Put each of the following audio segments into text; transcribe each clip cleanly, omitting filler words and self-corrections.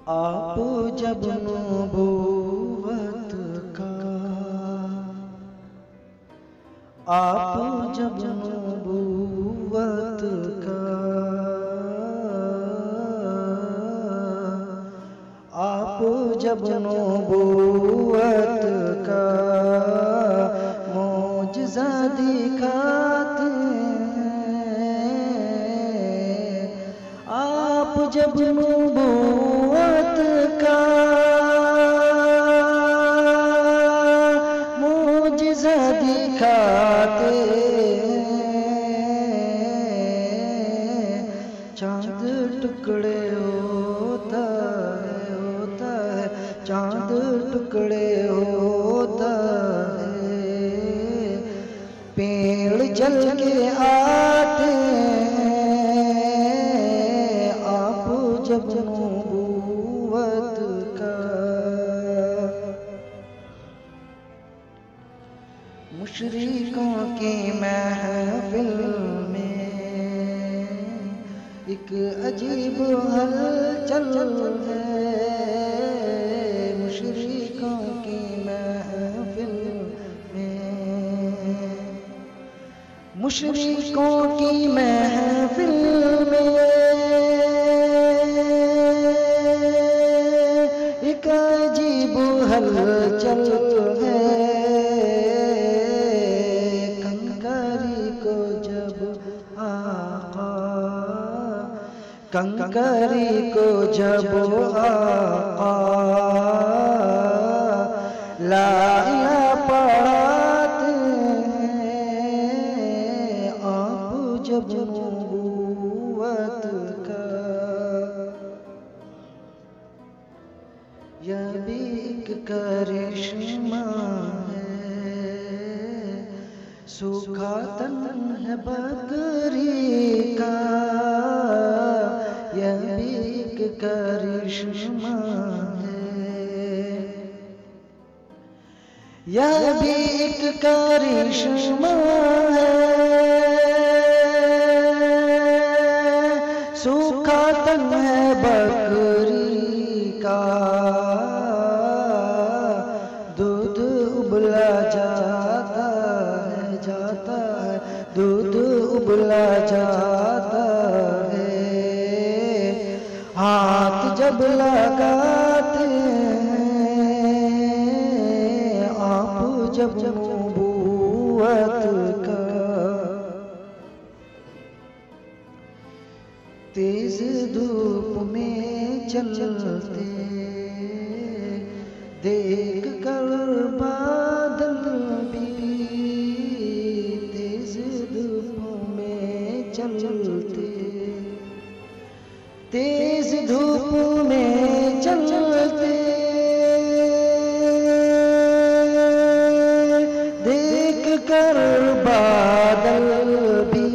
आप जब नबूवत का, आप जब नबूवत का, आप जब नबूवत का मौजज़ा दिखाते हैं, आप जब नबूवत का मौजज़ा दिखाते हैं, चाँद टुकड़े होता है, चाँद टुकड़े होता है, पेड़ चल के आते हैं, आप जब नबूवत का। मुशरिकों की महफिल में एक अजीब हलचल है, मुशरिकों की महफिल में, मुशरिकों की महफिल में एक अजीब हलचल है, कंकरी को जब आका ला इलाहा पढ़ाते हैं, आप जब नबूवत का। यह भी एक करिश्मा है, सूखा तन है बकरी का, यह भी एक करिश्मा है, यह भी एक करिश्मा है, सूखा तन है बकरी का, दूध उबला जाता है, दूध उबला जाता है, हाथ जब लगाते हैं, आप जब नबूवत का। तेज धूप में चलते देख कर बादल भी, तेज धूप में चलते, तेज धूप में चलते देख कर बादल भी,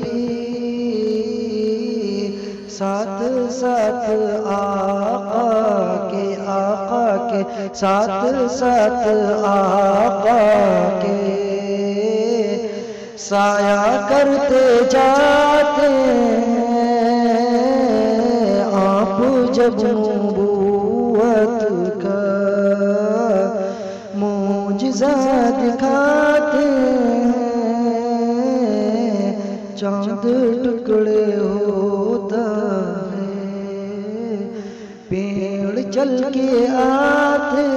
साथ साथ आका के साथ साथ आका के साया करते जाते हैं, आप जब नबूवत का मौजज़ा दिखाते हैं, चाँद टुकड़े होता है, पेड़ चल के आते